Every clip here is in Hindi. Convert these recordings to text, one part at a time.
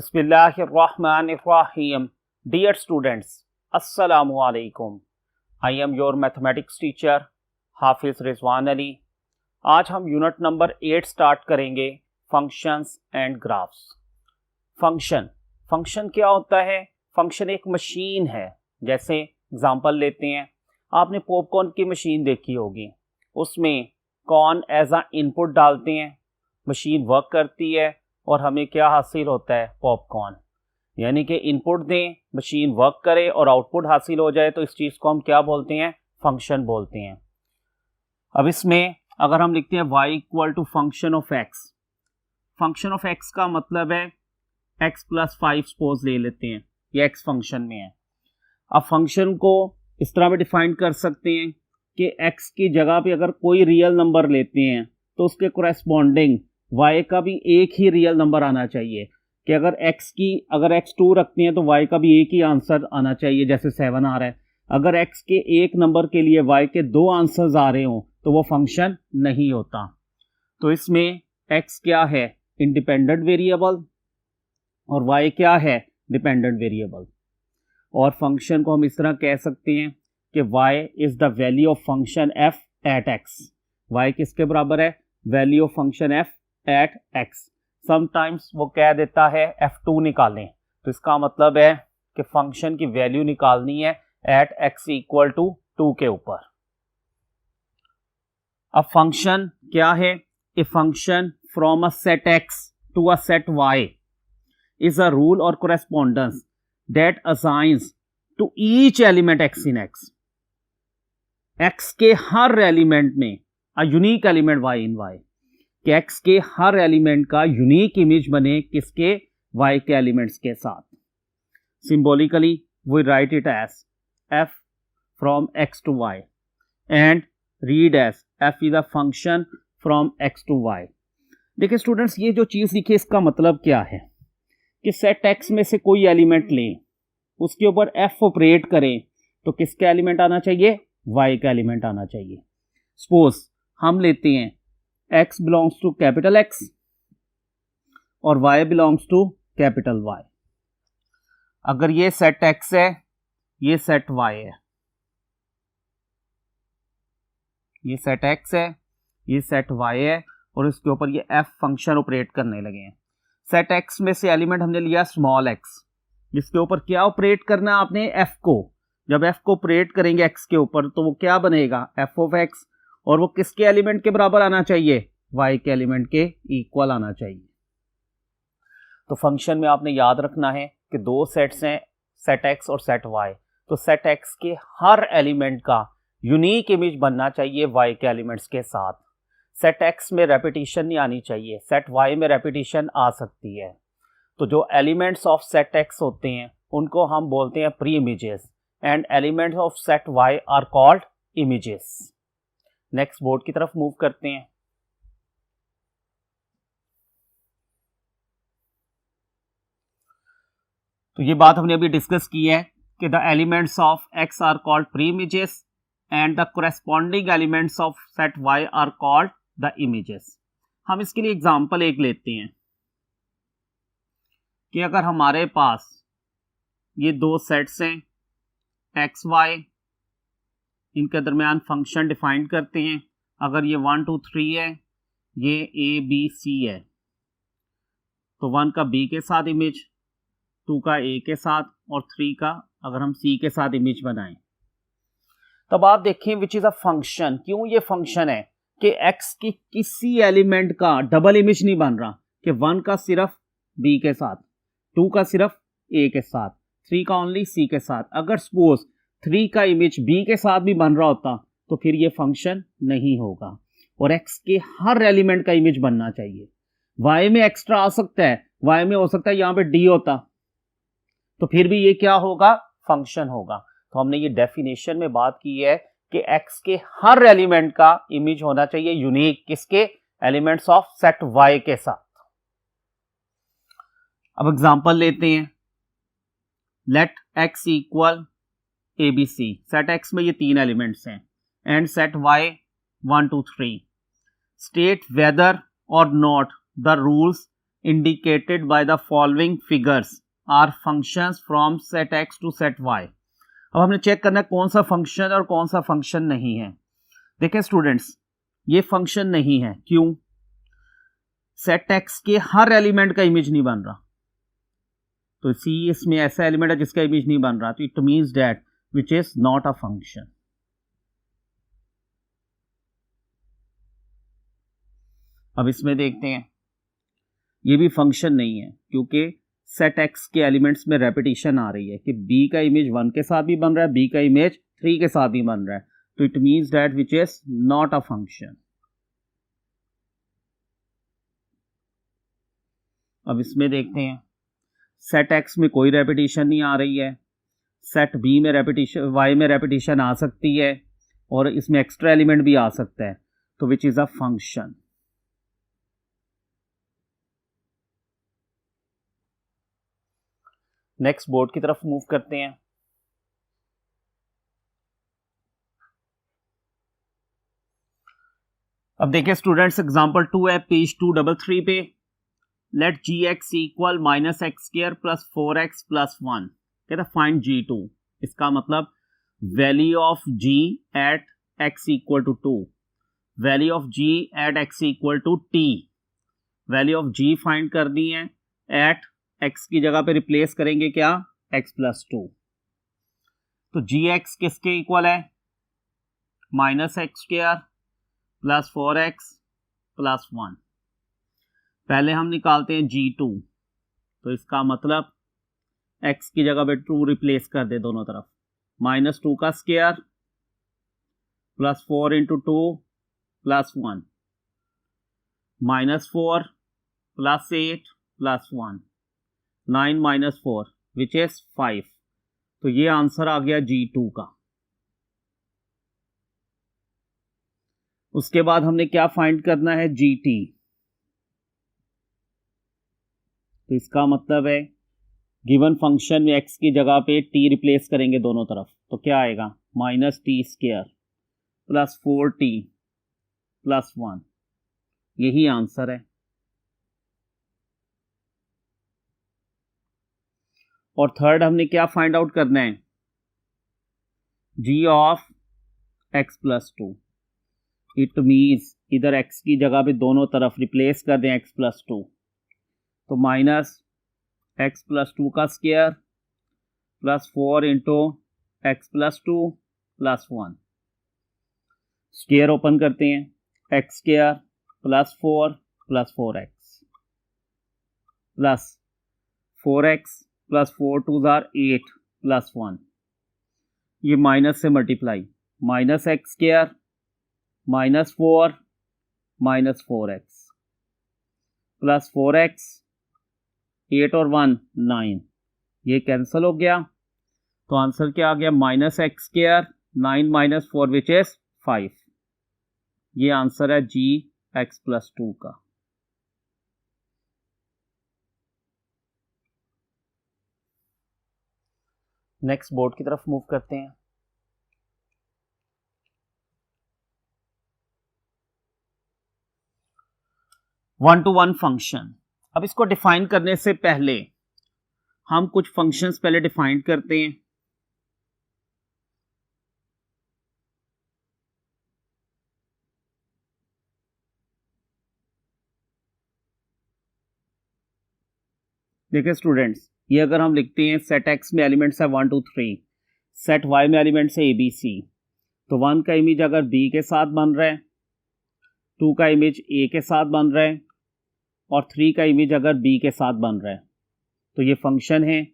Bismillahirrahmanirrahim. Dear students, Assalamu alaikum. I am your mathematics teacher, हाफिज रिजवान अली. आज हम यूनिट नंबर 8 स्टार्ट करेंगे, फंक्शंस एंड ग्राफ्स. फंक्शन क्या होता है? फंक्शन एक मशीन है. जैसे एग्जांपल लेते हैं, आपने पॉपकॉर्न की मशीन देखी होगी. उसमें कॉर्न एज अ इनपुट डालते हैं, मशीन वर्क करती है और हमें क्या हासिल होता है? पॉपकॉर्न. यानी कि इनपुट दें, मशीन वर्क करे और आउटपुट हासिल हो जाए, तो इस चीज़ को हम क्या बोलते हैं? फंक्शन बोलते हैं. अब इसमें अगर हम लिखते हैं y equal to function of x, function of x का मतलब है x प्लस 5 सपोज ले लेते हैं, ये x फंक्शन में है. अब फंक्शन को इस तरह भी डिफाइन कर सकते हैं कि x की जगह पे अगर कोई रियल नंबर लेते हैं तो उसके कोरेस्पॉन्डिंग y का भी एक ही रियल नंबर आना चाहिए. कि अगर x 2 रखते हैं तो y का भी एक ही आंसर आना चाहिए, जैसे 7 आ रहा है. अगर x के एक नंबर के लिए y के 2 आंसर्स आ रहे हों तो वो फंक्शन नहीं होता. तो इसमें x क्या है? इंडिपेंडेंट वेरिएबल, और y क्या है? Dependent variable. और फंक्शन को हम इस तरह कह सकते हैं कि y is the value of function f at x. y किसके बराबर है? Value of function f at x. Sometimes वो कह देता है f2 निकालें, तो इसका मतलब है कि फंक्शन की वैल्यू निकालनी है एट x इक्वल टू 2 के ऊपर. अब फंक्शन क्या है? A function from a set x to a set y is a rule or correspondence that assigns to each element x in x. x के हर एलिमेंट में a unique element y in y. कि x के हर एलिमेंट का यूनिक इमेज बने किसके? y के एलिमेंट्स के साथ. Symbolically we write it as f from x to y and read as f is a function from x to y. देखिए स्टूडेंट्स, ये जो चीज़ लिखी है इसका मतलब क्या है कि सेट x में से कोई एलिमेंट लें, उसके ऊपर f ऑपरेट करें, तो किसका एलिमेंट आना चाहिए? y का एलिमेंट आना चाहिए. सपोज हम लेते हैं x belongs to capital X और y belongs to capital Y. अगर ये सेट x है, ये सेट y है, ये सेट x है, ये सेट y है, और इसके ऊपर ये f फंक्शन ऑपरेट करने लगे हैं. सेट x में से एलिमेंट हमने लिया स्मॉल x, जिसके ऊपर क्या ऑपरेट करना है आपने? f को. जब f को ऑपरेट करेंगे x के ऊपर तो वो क्या बनेगा? f of x. और वो किसके एलिमेंट के बराबर आना चाहिए? y के एलिमेंट के इक्वल आना चाहिए. तो फंक्शन में आपने याद रखना है कि दो सेट्स हैं, सेट x और सेट y. तो सेट x के हर एलिमेंट का यूनिक इमेज बनना चाहिए y के एलिमेंट्स के साथ. सेट x में रेपिटेशन नहीं आनी चाहिए, सेट y में रेपिटेशन आ सकती है. तो जो एलिमेंट्स ऑफ सेट x होते हैं उनको हम बोलते हैं pre images, and elements of set y are called images. Next board की तरफ मूव करते हैं. तो ये बात हमने अभी डिस्कस की है कि the elements of x are called pre images and the corresponding elements of set y are called the images. हम इसके लिए एग्जांपल एक लेते हैं कि अगर हमारे पास ये दो सेट्स हैं x y, इनके दरमियान फंक्शन डिफाइन करते हैं. अगर ये 1 2 3 है, ये a b c है, तो 1 का b के साथ इमेज, 2 का a के साथ, और 3 का अगर हम c के साथ इमेज बनाएं, तब आप देखें विच इज अ फंक्शन. क्यों ये फंक्शन है कि x की किसी एलिमेंट का डबल इमेज नहीं बन रहा, कि 1 का सिर्फ b के साथ, 2 का सिर्फ a के साथ, 3 का ओनली c के साथ. अगर सपोज 3 का इमेज b के साथ भी बन रहा होता तो फिर ये फंक्शन नहीं होगा. और x के हर एलिमेंट का इमेज बनना चाहिए. y में एक्स्ट्रा आ सकता है, y में हो सकता है यहां पे d होता, तो फिर भी ये क्या होगा? फंक्शन होगा. तो हमने ये डेफिनेशन में बात की है कि x के हर एलिमेंट का इमेज होना चाहिए यूनिक, किसके? एलिमेंट्स ऑफ सेट y के साथ. अब एग्जांपल लेते हैं. Let x equal ABC. Set x में ये 3 एलिमेंट्स हैं and set y 1 2 3. State whether or not the rules indicated by the following figures are functions from set X to set Y. अब हमने चेक करना है कौन सा फंक्शन और कौन सा फंक्शन नहीं है। देखें स्टूडेंट्स, ये फंक्शन नहीं है, क्यों? सेट एक्स के हर एलिमेंट का इमेज नहीं बन रहा, तो सी इसमें ऐसा एलिमेंट है जिसका इमेज नहीं बन रहा, तो it means that which is not a function. अब इसमें देखते हैं, ये भी फंक्शन नहीं है क्योंकि सेट एक्स के एलिमेंट्स में रेपिटेशन आ रही है कि बी का इमेज 1 के साथ भी बन रहा है, बी का इमेज 3 के साथ भी बन रहा है, तो it means that which is not a function. अब इसमें देखते हैं, सेट एक्स में कोई रेपिटेशन नहीं आ रही है, सेट बी में रेपिटेशन, वाई में रेपिटेशन आ सकती है और इसमें एक्स्ट्रा एलिमेंट भी आ सकता है, तो which is a function. Next board की तरफ मूव करते हैं। अब देखिए स्टूडेंट्स, एग्जांपल 2 है पेज 233 पे। Let G X equal minus X square plus 4x plus 1। कहता फाइंड G2। इसका मतलब value of G at x equal to 2, value of G at x equal to t। Value of G find कर दी है, एट x की जगह पे रिप्लेस करेंगे क्या, x प्लस 2। तो Gx किसके इक्वल है, minus X square plus 4x plus 1। पहले हम निकालते हैं G2, तो इसका मतलब x की जगह पे 2 रिप्लेस कर दे दोनों तरफ, माइनस 2 का square plus 4 into 2 plus 1, minus 4 plus 8 plus 1, 9 minus 4 which is 5। तो ये आंसर आ गया G2 का। उसके बाद हमने क्या फाइंड करना है, GT। तो इसका मतलब है गिवन फंक्शन में x की जगह पे t रिप्लेस करेंगे दोनों तरफ, तो क्या आएगा, minus T square plus 4t plus 1। यही आंसर है। और थर्ड हमने क्या फाइंड आउट करना है, g of x plus 2। It means इधर x की जगह पे दोनों तरफ रिप्लेस कर दें x प्लस 2, तो माइनस x प्लस 2 का square plus 4 into x plus 2 plus 1। Square open करते हैं, x square plus 4 plus 4x plus 4x plus 4 2 jar 8 plus 1। ये माइनस से multiply, minus X square minus 4 minus 4x plus 4x, 8 और 1 9, ये कैंसिल हो गया, तो आंसर क्या आ गया, minus X square 9 minus 4 which is 5। ये आंसर है जी एक्स प्लस 2 का। नेक्स्ट बोर्ड की तरफ मूव करते हैं। One two one function. अब इसको डिफाइन करने से पहले हम कुछ फंक्शंस पहले डिफाइन करते हैं। देखिए स्टूडेंट्स, ये अगर हम लिखते हैं सेट एक्स में एलिमेंट्स है 1 2 3, सेट वाई में एलिमेंट्स है ABC, तो 1 का इमेज अगर B के साथ बन रहा है, 2 का इमेज A के साथ बन रहा है और 3 का इमेज अगर B के साथ बन रहा है, तो ये फंक्शन है।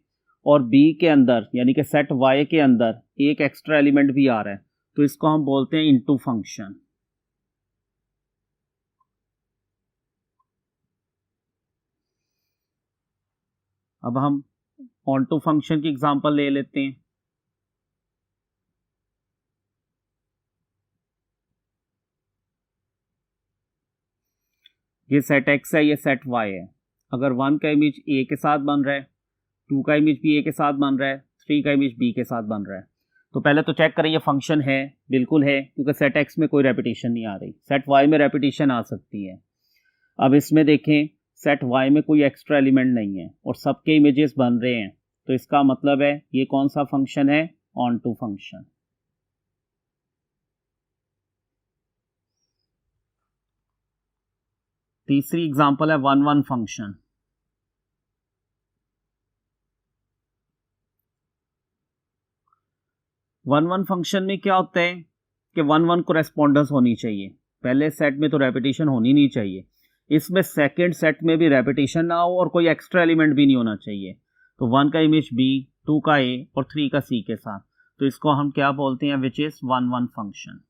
और B के अंदर यानी कि सेट Y के अंदर एक एक्स्ट्रा एलिमेंट भी आ रहा है, तो इसको हम बोलते हैं इनटू फंक्शन। अब हम ऑनटू फंक्शन की एग्जांपल ले लेते हैं। ये सेट एक्स है, ये सेट वाई है। अगर 1 का इमेज ए के साथ बन रहा है, 2 का इमेज भी ए के साथ बन रहा है, 3 का इमेज बी के साथ बन रहा है, तो पहले तो चेक करें ये फंक्शन है, बिल्कुल है, क्योंकि सेट एक्स में कोई रेपिटेशन नहीं आ रही। सेट वाई में रेपिटेशन आ सकती है। अब इसमें देखें, सेट वाई में कोई एक्स्ट्रा एलिमेंट नहीं है और सबके इमेजेस बन रहे हैं, तो इसका मतलब है ये कौन सा फंक्शन है, ऑन टू फंक्शन। तीसरी एग्जांपल है 1-1 फंक्शन। 1-1 फंक्शन में क्या होता है कि 1-1 कोरेस्पोंडेंस होनी चाहिए, पहले सेट में तो रेपिटेशन होनी नहीं चाहिए, इसमें सेकंड सेट में भी रेपिटेशन ना हो और कोई एक्स्ट्रा एलिमेंट भी नहीं होना चाहिए। तो 1 का इमेज बी, 2 का ए और 3 का सी के साथ, तो इसको हम क्या बोलते हैं, विच इज 1-1 फंक्शन।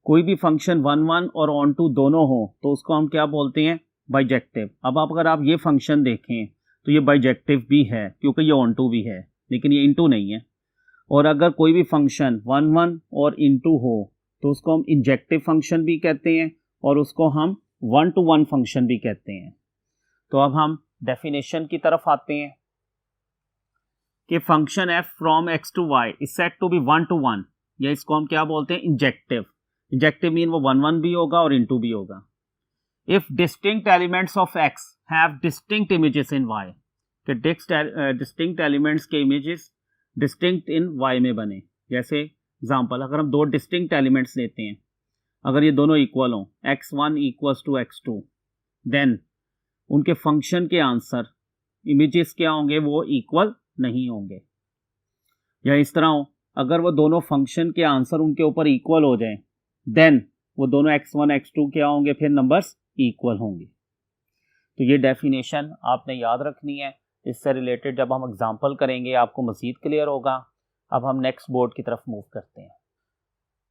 कोई भी फंक्शन 1-1 और ऑन टू दोनों हो तो उसको हम क्या बोलते हैं, बाइजेक्टिव। अब अगर आप ये फंक्शन देखें तो ये बाइजेक्टिव भी है क्योंकि ये ऑन टू भी है, लेकिन ये इनटू नहीं है। और अगर कोई भी फंक्शन 1-1 और इनटू हो तो उसको हम इंजेक्टिव फंक्शन भी कहते हैं और उसको हम 1-to-1 फंक्शन भी कहते हैं। तो अब हम डेफिनेशन की तरफ आते हैं कि function f from x to y is set to be 1-to-1, या इसको हम क्या बोलते हैं, इंजेक्टिव। इंजेक्टिव मीन वो 1-1 भी होगा और इनटू भी होगा। If distinct elements of x have distinct images in y, कि डिस्टिंक्ट एलिमेंट्स के इमेजेस डिस्टिंक्ट इन y में बने। जैसे एग्जांपल, अगर हम दो डिस्टिंक्ट एलिमेंट्स लेते हैं, अगर ये दोनों इक्वल हों, x1 equals to x2, then उनके फंक्शन के आंसर इमेजेस क्या होंगे, वो इक्वल नहीं होंगे। या इस तरह हो, अगर वो दोनों फंक्शन के आंसर उनके ऊपर इक्वल हो जाएं, देन वो दोनों x1 x2 क्या होंगे, फिर नंबर्स इक्वल होंगे। तो ये डेफिनेशन आपने याद रखनी है, इससे रिलेटेड जब हम एग्जांपल करेंगे आपको मज़ीद क्लियर होगा। अब हम नेक्स्ट बोर्ड की तरफ मूव करते हैं।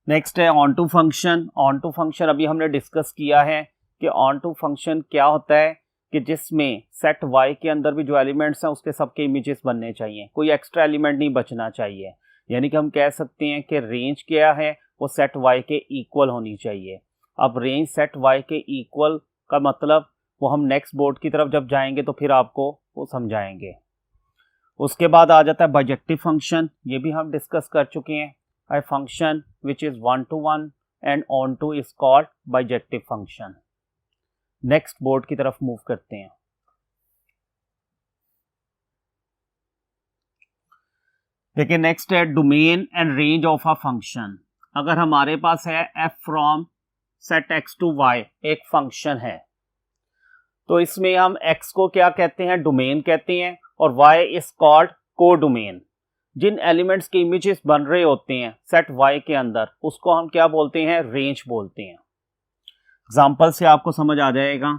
नेक्स्ट है onto function. Onto function अभी हमने डिस्कस किया है कि ऑन टू फंक्शन क्या होता है, कि जिसमें सेट y के अंदर भी जो एलिमेंट्स हैं उसके सबके इमेजेस बनने चाहिए, कोई एक्स्ट्रा एलिमेंट नहीं बचना चाहिए। यानी कि हम कह सकते हैं कि रेंज क्या है, वो सेट y के इक्वल होनी चाहिए। अब रेंज सेट y के इक्वल का मतलब वो हम नेक्स्ट बोर्ड की तरफ जब जाएंगे तो फिर आपको वो समझाएंगे। उसके बाद आ जाता है बाइजेक्टिव फंक्शन, ये भी हम डिस्कस कर चुके हैं। a function which is 1-to-1 and on-to is called bijective function। Next board की तरफ मूव करते हैं। देखिए नेक्स्ट है domain and range of a function. अगर हमारे पास है f from set x to y एक फंक्शन है, तो इसमें हम x को क्या कहते हैं, डोमेन कहते हैं, और y इज कॉल्ड को डोमेन। जिन एलिमेंट्स के इमेजेस बन रहे होते हैं सेट y के अंदर उसको हम क्या बोलते हैं, रेंज बोलते हैं। एग्जाम्पल से आपको समझ आ जाएगा।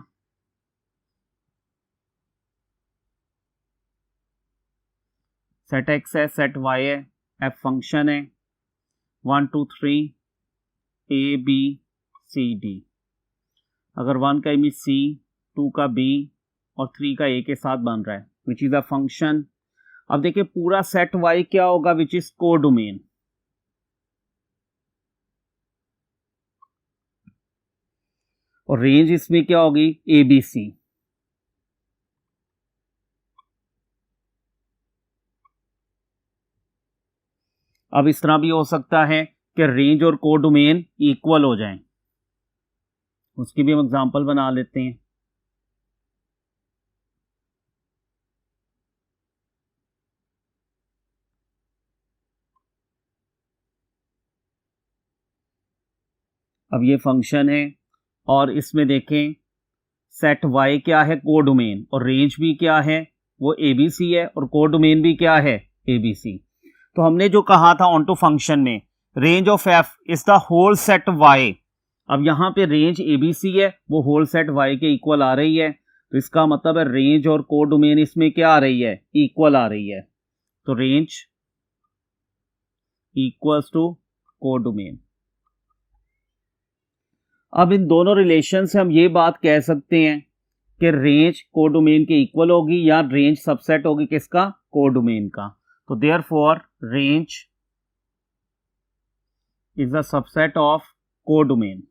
सेट x है, सेट y है, f फंक्शन है, 1 2 3 a b c d। अगर 1 का इमेज c, 2 का b और 3 का a के साथ बन रहा है, विच इज अ फंक्शन। अब देखिए पूरा सेट y क्या होगा, विच इज को डोमेन। और रेंज इसमें क्या होगी, ए बी सी। अब इस तरह भी हो सकता है कि रेंज और को डोमेन इक्वल हो जाएं, उसकी भी हम एग्जांपल बना लेते हैं। अब ये फंक्शन है और इसमें देखें सेट y क्या है, को डोमेन, और रेंज भी क्या है, वो ABC है, और को डोमेन भी क्या है, ABC। तो हमने जो कहा था ऑन टू फंक्शन में, range of f is the whole set y। अब यहाँ पे रेंज ABC है, वो होल सेट y के इक्वल आ रही है, तो इसका मतलब है रेंज और को डोमेन इसमें क्या आ रही है, इक्वल आ रही है। तो रेंज इक्वल्स टू को डोमेन। अब इन दोनों रिलेशन से हम ये बात कह सकते हैं कि रेंज को डोमेन के इक्वल होगी या रेंज सबसेट होगी किसका, को डोमेन का। तो therefore range is the subset of को डोमेन।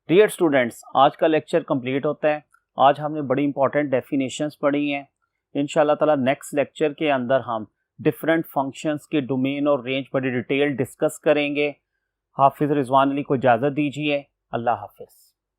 डियर स्टूडेंट्स, आज का लेक्चर कंप्लीट होता है। आज हमने बड़ी इंपॉर्टेंट डेफिनेशंस पढ़ी हैं। इंशाल्लाह ताला नेक्स्ट लेक्चर के अंदर हम डिफरेंट फंक्शंस के डोमेन और रेंज बड़ी डिटेल डिस्कस करेंगे। हाफिज़ रिजवान अली को इजाज़त दीजिए। अल्लाह हाफिज़।